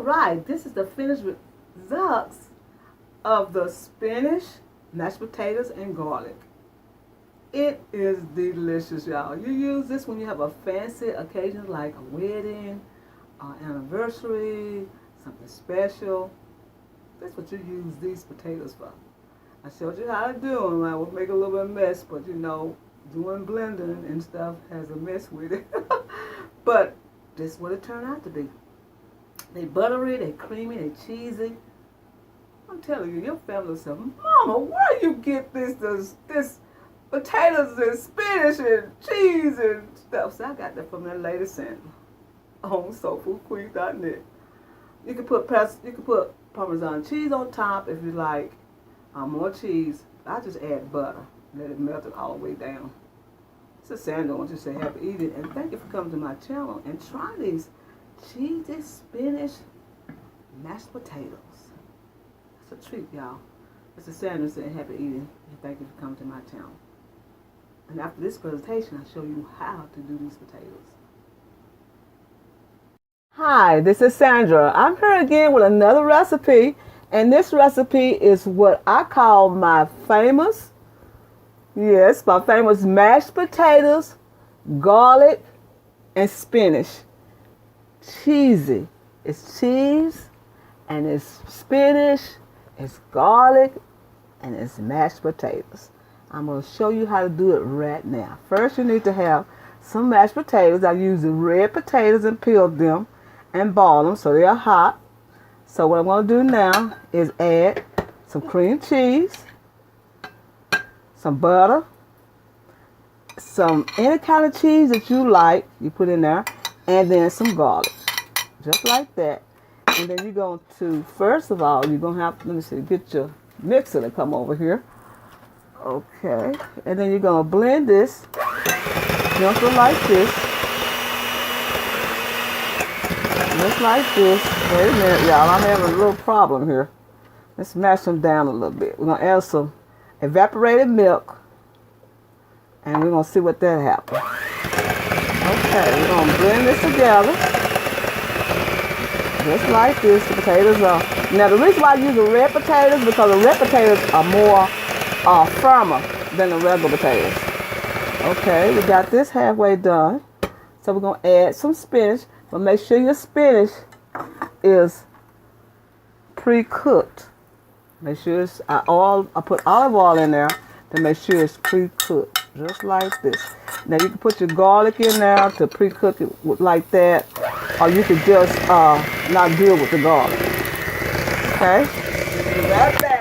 right, this is the finished results of the spinach, mashed potatoes, and garlic. It is delicious, y'all. You use this when you have a fancy occasion like a wedding, anniversary, something special. That's what you use these potatoes for. I showed you how to do them. I will make a little bit of mess, but you know, doing blending and stuff has a mess with it. But this is what it turned out to be. They buttery, they creamy, they cheesy. I'm telling you, your family will say, Mama, where you get this potatoes and spinach and cheese and stuff? So I got that from that lady Sandra on soulfoodqueen.net. You can put Parmesan cheese on top if you like. More cheese. I just add butter. Let it melt it all the way down. This is Sandra. I want you to say happy eating. And thank you for coming to my channel and try these cheesy spinach mashed potatoes. It's a treat, y'all. This is Sandra saying happy eating. And thank you for coming to my channel. And after this presentation, I'll show you how to do these potatoes. Hi, this is Sandra. I'm here again with another recipe. And this recipe is what I call my famous mashed potatoes, garlic, and spinach. Cheesy. It's cheese, and it's spinach, it's garlic, and it's mashed potatoes. I'm going to show you how to do it right now. First, you need to have some mashed potatoes. I use the red potatoes and peeled them and boiled them so they're hot. So what I'm going to do now is add some cream cheese, some butter, any kind of cheese that you like, you put in there, and then some garlic, just like that. And then you're going to, first of all, you're going to have, let me see, get your mixer to come over here. Okay. And then you're going to blend this, just like this. Just like this. Wait a minute, y'all. I'm having a little problem here. Let's mash them down a little bit. We're going to add some evaporated milk. And we're going to see what that happens. Okay, we're going to blend this together. Just like this. The potatoes are... Now, the reason why I use the red potatoes, because the red potatoes are more firmer than the regular potatoes. Okay, we got this halfway done. So we're going to add some spinach. But make sure your spinach is pre-cooked. Make sure it's, I put olive oil in there to make sure it's pre-cooked, just like this. Now you can put your garlic in there to pre-cook it like that, or you could just not deal with the garlic. Okay? Be right back.